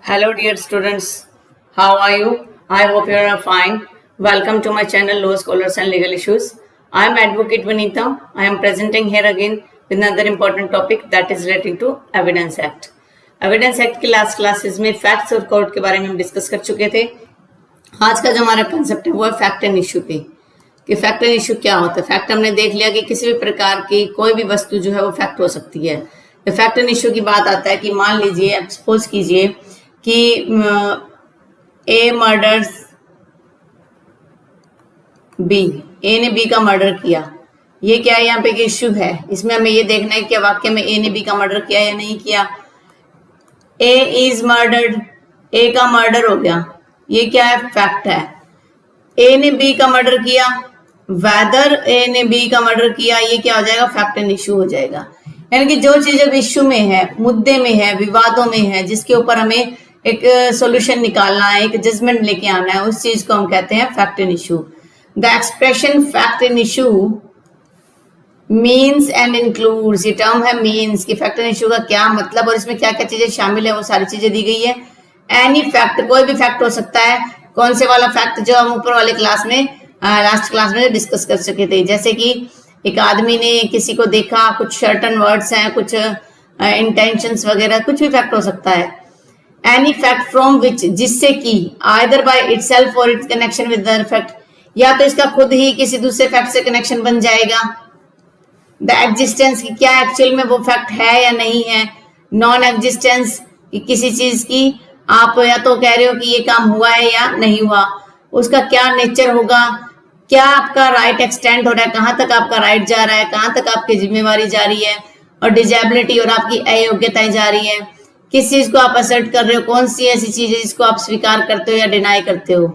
Hello dear students, how are you? I hope you are fine. Welcome to my channel Law Scholars and Legal Issues. I am Advocate Vanita. I am presenting here again with another important topic that is relating to Evidence Act. Evidence Act के last classes में facts और court के बारे में हम discuss कर चुके थे. आज का जो हमारा कंसेप्ट है वो है फैक्ट एंड इशू पे कि फैक्ट एंड इशू क्या होता है. फैक्ट हमने देख लिया कि किसी भी प्रकार की कोई भी वस्तु जो है वो फैक्ट हो सकती है. तो फैक्ट एंड इशू की बात आता है कि मान लीजिए, सपोज कीजिए कि ए मर्डर्स बी, ए ने बी का मर्डर किया. ये क्या है, यहाँ पे एक इश्यू है. इसमें हमें ये देखना है कि वाकई में ए ने बी का मर्डर किया या नहीं किया. ए इज मर्डर्ड, ए का मर्डर हो गया. ये क्या है, फैक्ट है. ए ने बी का मर्डर किया, वेदर ए ने बी का मर्डर किया, ये क्या हो जाएगा, फैक्ट एंड इश्यू हो जाएगा. यानी कि जो चीज अब इश्यू में है, मुद्दे में है, विवादों में है, जिसके ऊपर हमें एक सॉल्यूशन निकालना है, एक जजमेंट लेके आना है, उस चीज को हम कहते हैं fact and issue. The expression fact and issue means and includes, ये टर्म है मीन्स कि फैक्ट एंड इशू का क्या मतलब और इसमें क्या क्या चीजें शामिल है, वो सारी चीजें दी गई है. एनी फैक्ट, कोई भी फैक्ट हो सकता है. कौन से वाला फैक्ट, जो हम ऊपर वाले क्लास में लास्ट क्लास में डिस्कस कर सके थे. जैसे कि एक आदमी ने किसी को देखा, कुछ सर्टन वर्ड्स हैं, कुछ इंटेंशंस वगैरह, कुछ भी फैक्ट हो सकता है. एनी फैक्ट फ्रॉम विच, जिससे कि आइदर बाय इटसेल्फ और it's connection with other fact, या तो इसका खुद ही किसी दूसरे फैक्ट से कनेक्शन बन जाएगा. द एग्जिस्टेंस, की क्या एक्चुअल में वो फैक्ट है या नहीं है. नॉन एग्जिस्टेंस, कि किसी चीज की आप या तो कह रहे हो कि ये काम हुआ है या नहीं हुआ, उसका क्या नेचर होगा, क्या आपका राइट एक्सटेंड हो रहा है, कहाँ तक आपका राइट जा रहा है, कहाँ तक आपकी जिम्मेवारी जा रही है, और डिजेबिलिटी और आपकी अयोग्यताएं जा रही है. किस चीज को आप असर्ट कर रहे हो, कौन सी ऐसी चीज है जिसको आप स्वीकार करते हो या डिनाई करते हो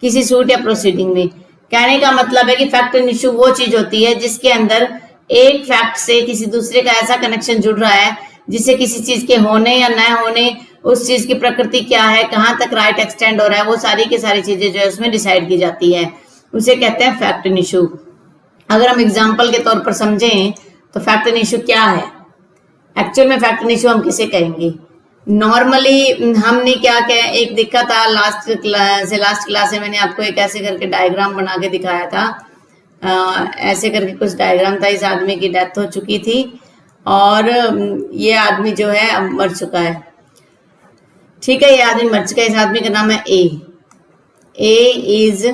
किसी सूट या प्रोसीडिंग में. कहने का मतलब है कि फैक्ट एंड इशू वो चीज होती है जिसके अंदर एक फैक्ट से किसी दूसरे का ऐसा कनेक्शन जुड़ रहा है जिससे किसी चीज के होने या न होने, उस चीज की प्रकृति क्या है, कहाँ तक राइट एक्सटेंड हो रहा है, वो सारी की सारी चीजें जो है उसमें डिसाइड की जाती है. उसे कहते हैं फैक्ट एंड इशू. अगर हम एग्जाम्पल के तौर पर समझें तो फैक्ट एंड इशू क्या है, एक्चुअल में फैक्ट एंड इशू हम किसे कहेंगे. नॉर्मली हमने क्या क्या एक देखा था लास्ट क्लास में, मैंने आपको एक ऐसे करके डायग्राम बना के दिखाया था. ऐसे करके कुछ डायग्राम था. इस आदमी की डेथ हो चुकी थी और ये आदमी जो है अब मर चुका है. ठीक है, ये आदमी मर चुका है. इस आदमी का नाम है ए इज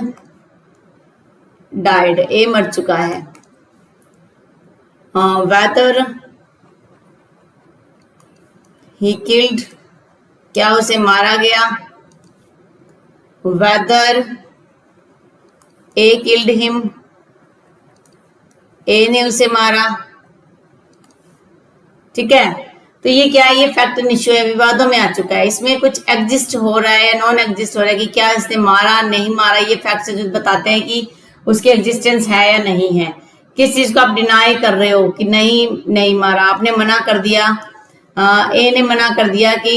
डाइड, ए मर चुका है. वेदर ही किल्ड, क्या उसे मारा गया. वेदर ए किल्ड हिम, ए ने उसे मारा. ठीक है, तो ये क्या है, ये फैक्ट एंड इशू है, विवादों में आ चुका है. इसमें कुछ एग्जिस्ट हो रहा है, नॉन एग्जिस्ट हो रहा है कि क्या इसने मारा नहीं मारा. ये फैक्ट से जो बताते हैं कि उसकी एग्जिस्टेंस है या नहीं है. किस चीज को आप डिनाई कर रहे हो कि नहीं मारा. आपने मना कर दिया, ए ने मना कर दिया कि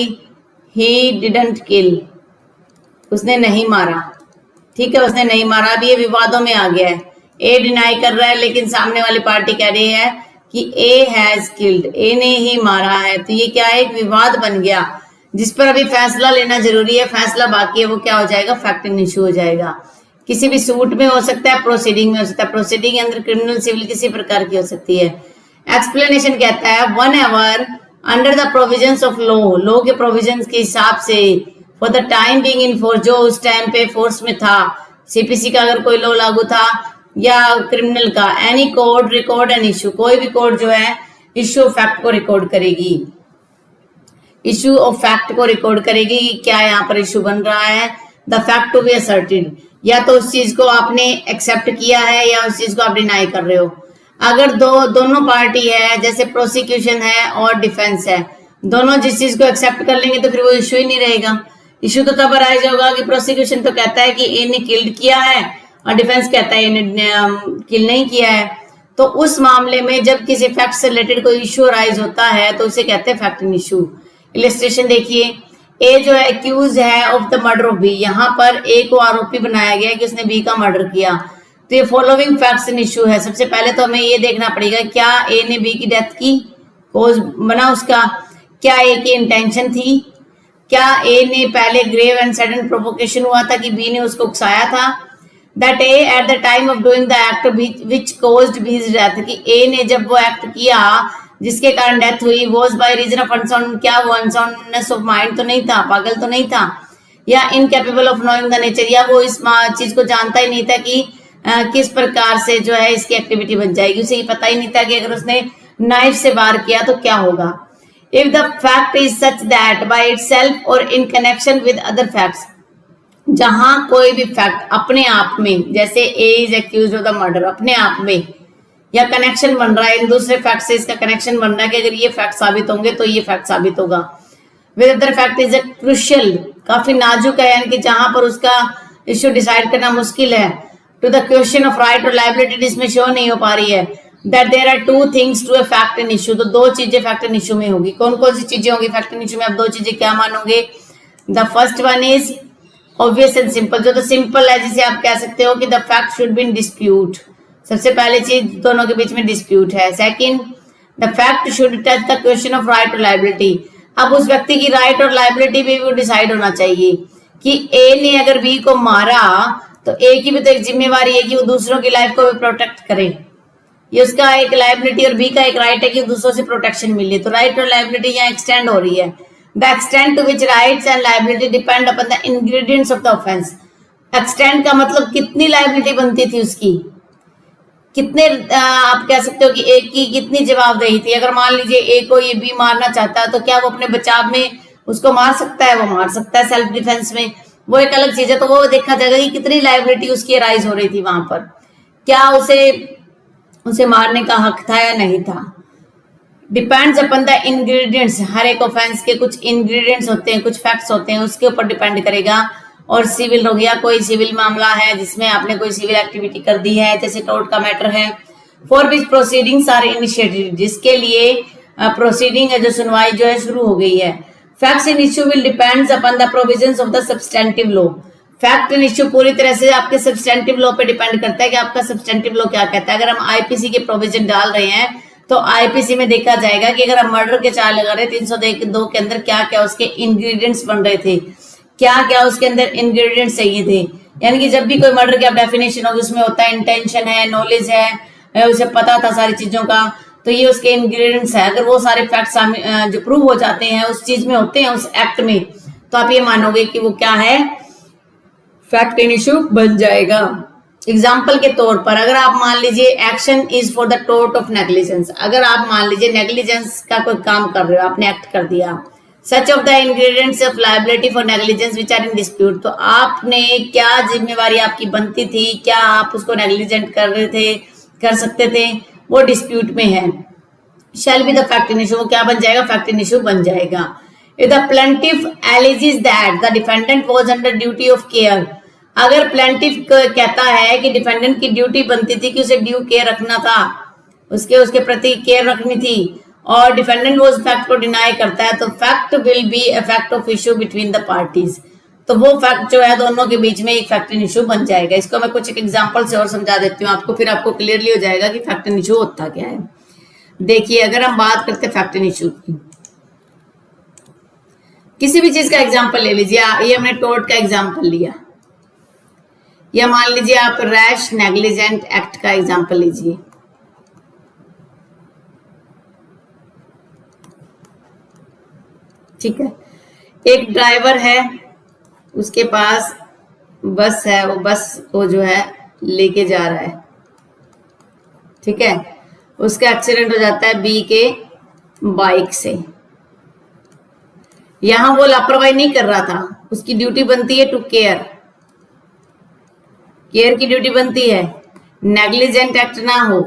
ही डिडंट किल, उसने नहीं मारा. ठीक है, उसने नहीं मारा. अब ये विवादों में आ गया है. ए डिनाई कर रहा है लेकिन सामने वाली पार्टी कह रही है कि ए हैज किल्ड, ए ने ही मारा है. तो ये क्या है, एक विवाद बन गया जिस पर अभी फैसला लेना जरूरी है. फैसला बाकी है, वो क्या हो जाएगा, फैक्ट एंड इशू हो जाएगा. किसी भी सूट में हो सकता है, प्रोसीडिंग में हो सकता है. प्रोसीडिंग के अंदर क्रिमिनल सिविल किसी प्रकार की हो सकती है. एक्सप्लेनेशन कहता है one ever under the provisions of law के प्रोविजंस के हिसाब से, for the time being in force, जो उस टाइम पे फोर्स में था, सीपीसी का अगर कोई लॉ लागू था या क्रिमिनल का. Any court record an issue, कोई भी कोर्ट जो है इशू ऑफ फैक्ट को रिकॉर्ड करेगी. इशू ऑफ फैक्ट को रिकॉर्ड करेगी. क्या यहाँ पर इशू बन रहा है, the fact to be asserted, या तो उस चीज को आपने एक्सेप्ट किया है या उस चीज को आप डिनाई कर रहे हो. अगर दोनों पार्टी है, जैसे प्रोसिक्यूशन है और डिफेंस है, दोनों जिस चीज को एक्सेप्ट कर लेंगे तो फिर वो इशू ही नहीं रहेगा. इशू तो तब अराइज होगा कि प्रोसिक्यूशन तो कहता है कि ए ने किल्ड किया है और डिफेंस कहता है ए ने किल नहीं किया है. तो उस मामले में जब किसी फैक्ट से रिलेटेड कोई इशू अराइज होता है तो उसे कहते हैं फैक्ट एंड इशू. इलस्ट्रेशन देखिए, ए जो है एक्यूज है of the murder of B, यहाँ पर ए को आरोपी बनाया गया कि उसने बी का मर्डर किया. तो ये फॉलोइंग फैक्ट्स एंड इशू है. सबसे पहले तो हमें ये देखना पड़ेगा क्या ए ने बी की डेथ की कॉज बना उसका, क्या ए की इंटेंशन थी, क्या ए ने पहले ग्रेव एंड सडन प्रोवोकेशन हुआ था कि बी ने उसको उकसाया था? That A at the time of doing the act which caused बीज डेथ, कि ए ने जब वो एक्ट किया जिसके कारण डेथ हुई, was by reason of unsound, क्या वो अनसाउंडनेस ऑफ माइंड तो नहीं था, पागल तो नहीं था, या incapable of knowing the nature, या वो इस चीज को जानता ही नहीं था कि किस प्रकार से जो है इसकी एक्टिविटी बन जाएगी, उसे ये पता ही नहीं था कि अगर उसने नाइफ से वार किया तो क्या होगा। If the fact is such that by itself और in connection with other facts, जहां कोई भी फैक्ट अपने आप में, जैसे A is accused of the murder, अपने आप में, या कनेक्शन बन रहा है इन दूसरे फैक्ट से, इसका कनेक्शन बन रहा है कि अगर ये फैक्ट साबित होंगे तो ये फैक्ट साबित होगा। With other fact is a crucial, काफी नाजुक है, यानी कि जहां पर उसका इश्यू डिसाइड करना मुश्किल है। To the question of right और लायबिलिटी इसमें शो नहीं हो पा रही है। That there are two things to a fact and issue, तो दो चीजें फैक्ट एंड इश्यू में होगी। कौन कौन सी चीजें होंगी फैक्ट एंड इश्यू में? आप दो चीजें क्या मानोगे? The first one is obvious and simple, जो तो सिंपल है, जिसे आप कह सकते हो कि the fact should be in dispute, सबसे पहले चीज दोनों के बीच में डिस्प्यूट है। Second, the fact should touch the question of right और लायबिलिटी, अब उस व्यक्ति की राइट और लायबिलिटी भी वो डिसाइड होना चाहिए कि ए ने अगर बी को मारा तो ए की भी तो एक जिम्मेवारी है कि वो दूसरों की लाइफ को भी प्रोटेक्ट करे, ये उसका एक लायबिलिटी और बी का एक राइट है कि दूसरों से प्रोटेक्शन मिले, तो राइट और लायबिलिटी यहाँ एक्सटेंड हो रही है। The extend to which rights and liability depend upon the ingredients of the offence, extend का मतलब कितनी लायबिलिटी बनती थी उसकी, कितने आप कह सकते हो कि ए की कितनी जवाबदेही थी। अगर मान लीजिए ए को ये बी मारना चाहता है तो क्या वो अपने बचाव में उसको मार सकता है? वो मार सकता है सेल्फ डिफेंस में, वो एक अलग चीज है। तो वो देखा जाएगा कि कितनी लायबिलिटी उसकी राइज हो रही थी वहां पर, क्या उसे मारने का हक था या नहीं था। डिपेंड्स अपन द इंग्रेडिएंट्स, हर एक ऑफेंस के कुछ इंग्रेडिएंट्स होते हैं, कुछ फैक्ट्स होते हैं, उसके ऊपर डिपेंड करेगा। और सिविल हो गया, कोई सिविल मामला है जिसमें आपने कोई सिविल एक्टिविटी कर दी है, जैसे टोर्ट का मैटर है। For which proceedings are initiated, जिसके लिए प्रोसीडिंग है, जो सुनवाई जो है शुरू हो गई है। Facts in issue will depends upon the provisions of the substantive law, fact in issue पूरी तरह से आपके सब्सटेंटिव लॉ पे डिपेंड करता है कि आपका सब्सटेंटिव लॉ क्या कहता है। अगर हम आईपीसी के प्रोविजन डाल रहे हैं तो आईपीसी में देखा जाएगा कि अगर हम मर्डर के चार्ज लगा रहे 302 के अंदर क्या क्या उसके इंग्रेडिएंट्स बन रहे थे, क्या क्या उसके अंदर इंग्रेडिएंट्स चाहिए थे। यानी कि जब भी कोई मर्डर की आप डेफिनेशन होगी उसमें होता है इंटेंशन है, नॉलेज है, उसे पता था सारी चीजों का, तो ये उसके इंग्रेडिएंट्स है। अगर वो सारे फैक्ट्स जो प्रूव हो जाते हैं उस चीज में होते हैं, उस एक्ट में, तो आप ये मानोगे कि वो क्या है, फैक्ट इन इश्यू बन जाएगा। एग्जाम्पल के तौर पर अगर आप मान लीजिए action is for the tort of negligence, अगर आप मान लीजिए नेग्लिजेंस का कोई काम कर रहे हो, आपने एक्ट कर दिया, such of the ingredients of liability for negligence which are in dispute, तो आपने क्या जिम्मेवारी आपकी बनती थी, क्या आप उसको नेग्लिजेंट कर रहे थे, कर सकते थे, वो डिस्प्यूट में है। Shall be the fact in issue, वो क्या बन जाएगा, फैक्ट इन इश्यू बन जाएगा। If the plaintiff alleges that the defendant was under duty of care, अगर प्लेंटिफ कहता है कि डिफेंडेंट की ड्यूटी बनती थी कि उसे ड्यू केयर रखना था, उसके प्रति केयर रखनी थी, और डिफेंडेंट वो उस फैक्ट को डिनाई करता है, तो fact will be a fact of issue between the parties, तो वो फैक्ट जो है दोनों के बीच में एक फैक्ट इन इश्यू बन जाएगा। इसको मैं कुछ एक एग्जांपल से और समझा देती हूँ आपको, फिर आपको क्लियरली हो जाएगा कि फैक्ट इन इश्यू होता क्या है। देखिए, अगर हम बात करते हैं फैक्ट इन इश्यू की, किसी भी चीज का एग्जाम्पल ले लीजिए, ये हमने टोर्ट का एग्जाम्पल लिया, या मान लीजिए आप रैश नेग्लिजेंट एक्ट का एग्जाम्पल लीजिए। ठीक है, एक ड्राइवर है, उसके पास बस है, वो बस को जो है लेके जा रहा है, ठीक है, उसका एक्सीडेंट हो जाता है बी के बाइक से। यहां वो लापरवाही नहीं कर रहा था, उसकी ड्यूटी बनती है टू केयर, केयर की ड्यूटी बनती है, नेग्लिजेंट एक्ट ना हो,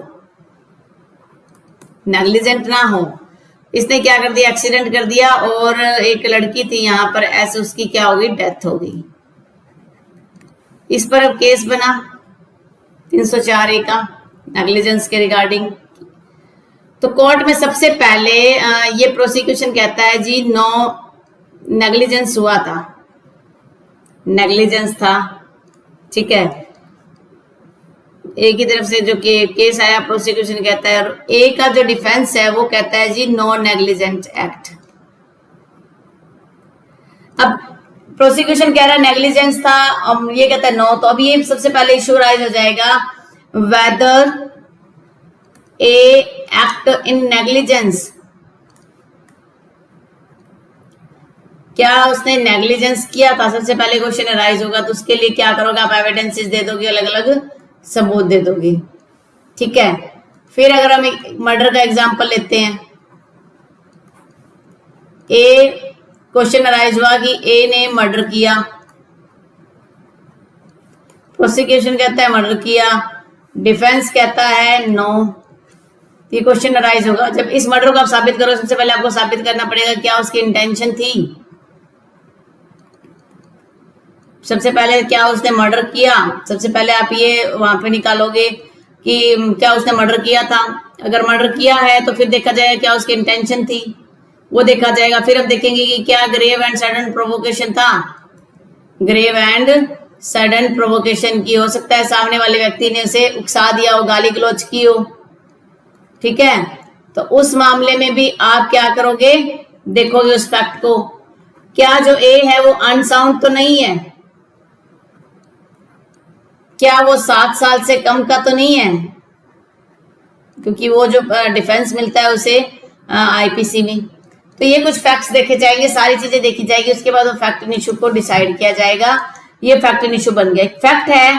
नेग्लिजेंट ना हो। इसने क्या कर दिया, एक्सीडेंट कर दिया, और एक लड़की थी यहां पर, ऐसे उसकी क्या होगी, डेथ हो गई। इस पर अब केस बना 304A का नेग्लिजेंस के रिगार्डिंग। तो कोर्ट में सबसे पहले ये प्रोसिक्यूशन कहता है जी नो नेग्लिजेंस हुआ था, नेग्लिजेंस था, ठीक है। ए की तरफ से जो केस आया, प्रोसिक्यूशन कहता है, और ए का जो डिफेंस है वो कहता है जी नो नेग्लिजेंट एक्ट। अब प्रोसिक्यूशन कह रहा है नेग्लिजेंस था, अब ये कहता है नो, तो अब ये सबसे पहले इशू राइज हो जाएगा whether a act in negligence, क्या उसने नेग्लिजेंस किया था, सबसे पहले क्वेश्चन राइज होगा। तो उसके लिए क्या करोगे आप, एविडेंसेस दे दोगे, अलग अलग सबूत दे दोगे, ठीक है। फिर अगर हम एक मर्डर का एग्जांपल लेते हैं, ए क्वेश्चन अराइज हुआ कि ए ने मर्डर किया, प्रोसिक्यूशन कहता है मर्डर किया, डिफेंस कहता है नो। ये क्वेश्चन अराइज होगा, जब इस मर्डर को आप साबित करो, सबसे पहले आपको साबित करना पड़ेगा क्या उसकी इंटेंशन थी, सबसे पहले क्या उसने मर्डर किया। सबसे पहले आप ये वहां पे निकालोगे कि क्या उसने मर्डर किया था, अगर मर्डर किया है तो फिर देखा जाएगा क्या उसकी इंटेंशन थी, वो देखा जाएगा। फिर हम देखेंगे कि क्या ग्रेव एंड सडन प्रोवोकेशन था, ग्रेव एंड सडन प्रोवोकेशन की, हो सकता है सामने वाले व्यक्ति ने उसे उकसा दिया हो, गाली गलौज की हो, ठीक है। तो उस मामले में भी आप क्या करोगे, देखोगे उस फैक्ट को, क्या जो ए है वो अनसाउंड तो नहीं है, क्या वो 7 साल से कम का तो नहीं है, क्योंकि वो जो डिफेंस मिलता है उसे आईपीसी में। तो ये कुछ फैक्ट्स देखे जाएंगे, सारी चीजें देखी जाएगी, उसके बाद वो फैक्ट एंड इशू को डिसाइड किया जाएगा। ये फैक्ट एंड इशू बन गया, एक फैक्ट है,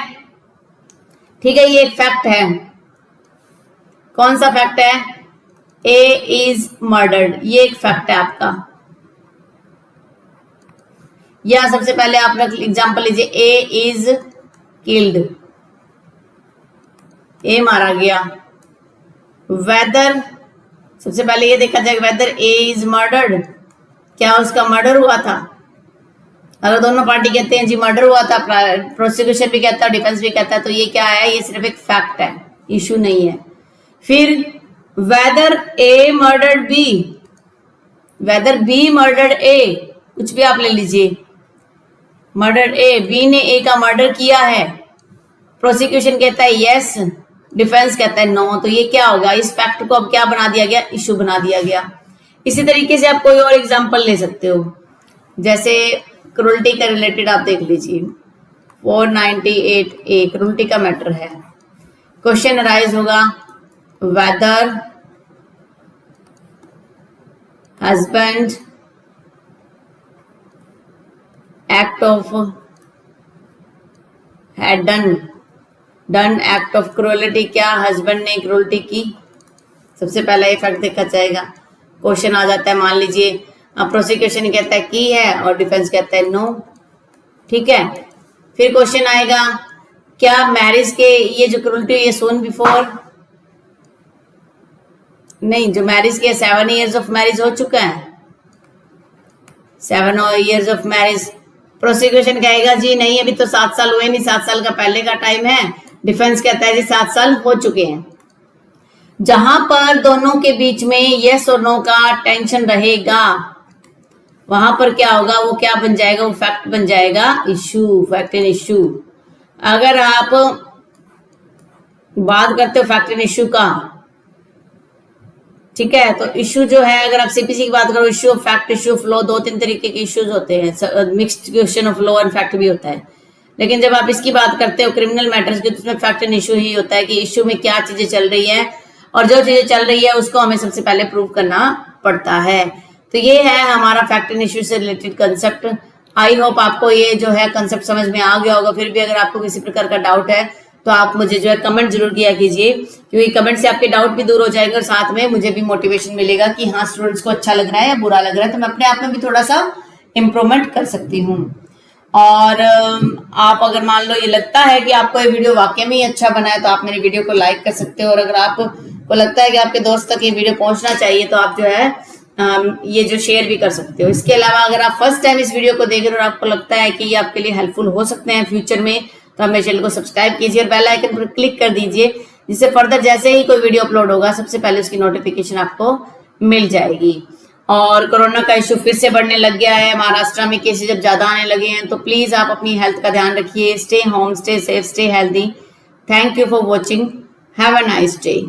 ठीक है, ये एक फैक्ट है। कौन सा फैक्ट है, ए इज मर्डर्ड, ये एक फैक्ट है आपका। या सबसे पहले आप एग्जांपल लीजिए, ए इज किल्ड, ए मारा गया। वेदर, सबसे पहले ये देखा जाएगा वेदर ए इज मर्डर्ड, क्या उसका मर्डर हुआ था। अगर दोनों पार्टी कहते हैं जी मर्डर हुआ था, प्रोसिक्यूशन भी कहता है, डिफेंस भी कहता है, तो ये क्या है, ये सिर्फ एक फैक्ट है, इशू नहीं है। फिर whether A murdered B, whether B murdered A, कुछ भी आप ले लीजिए, मर्डर ए, बी ने ए का मर्डर किया है, प्रोसिक्यूशन कहता है यस, डिफेंस कहता है नो, तो ये क्या होगा, इस फैक्ट को अब क्या बना दिया गया, इशू बना दिया गया। इसी तरीके से आप कोई और एग्जांपल ले सकते हो, जैसे क्रूरल्टी का रिलेटेड आप देख लीजिए, 498A क्रूरल्टी का मैटर है। क्वेश्चन अराइज होगा whether husband act of had done act of cruelty, क्या हस्बैंड ने क्रूरल्टी की, सबसे पहला ये फैक्ट देखा जाएगा। क्वेश्चन आ जाता है, मान लीजिए प्रोसिक्यूशन कहता है की है और डिफेंस कहता है नो, ठीक है। फिर क्वेश्चन आएगा क्या मैरिज के ये जो क्रूरल्टी ये सोन बिफोर, नहीं, जो मैरिज के 7 years ऑफ मैरिज हो चुका है, 7 years ऑफ मैरिज, प्रोसिक्यूशन कहेगा जी नहीं अभी तो 7 साल हुए नहीं, 7 साल का पहले का टाइम है, डिफेंस कहता है जी 7 साल हो चुके हैं। जहां पर दोनों के बीच में यस और नो का टेंशन रहेगा, वहां पर क्या होगा, वो क्या बन जाएगा, वो फैक्ट बन जाएगा इशू, फैक्ट एंड इशू। अगर आप बात करते हो फैक्ट एंड इशू का, ठीक है, तो इशू जो है, अगर आप सीपीसी की बात करो, issue of fact, issue of law, 2-3 तरीके के इश्यूज होते हैं, mixed question of law and fact भी होता है। लेकिन जब आप इसकी बात करते हो क्रिमिनल मैटर्स की, तो उसमें फैक्ट एंड इशू ही होता है कि इशू में क्या चीजें चल रही है, और जो चीजें चल रही है उसको हमें सबसे पहले प्रूव करना पड़ता है। तो ये है हमारा फैक्ट एंड इशू से रिलेटेड कंसेप्ट। आई होप आपको ये जो है कंसेप्ट समझ में आ गया होगा। फिर भी अगर आपको किसी प्रकार का डाउट है तो आप मुझे जो है कमेंट जरूर किया कीजिए, क्योंकि कमेंट से आपके डाउट भी दूर हो जाएंगे और साथ में मुझे भी मोटिवेशन मिलेगा कि हाँ स्टूडेंट्स को अच्छा लग रहा है या बुरा लग रहा है, तो मैं अपने आप में भी थोड़ा सा इम्प्रूवमेंट कर सकती हूँ। और आप अगर मान लो ये लगता है कि आपको ये वीडियो वाकई में ही अच्छा बना है, तो आप मेरे वीडियो को लाइक कर सकते हो, और अगर आपको लगता है कि आपके दोस्त तक ये वीडियो पहुंचना चाहिए तो आप जो है ये जो शेयर भी कर सकते हो। इसके अलावा अगर आप फर्स्ट टाइम इस वीडियो को देख रहे हो और आपको लगता है कि ये आपके लिए हेल्पफुल हो सकते हैं फ्यूचर में, तो आप मेरे चैनल को सब्सक्राइब कीजिए और बेल आइकन पर क्लिक कर दीजिए, जिससे फर्दर जैसे ही कोई वीडियो अपलोड होगा सबसे पहले उसकी नोटिफिकेशन आपको मिल जाएगी। और कोरोना का इशू फिर से बढ़ने लग गया है, महाराष्ट्र में केसेस जब ज्यादा आने लगे हैं, तो प्लीज आप अपनी हेल्थ का ध्यान रखिए। Stay home, stay safe, stay healthy. Thank you for watching. Have a nice day.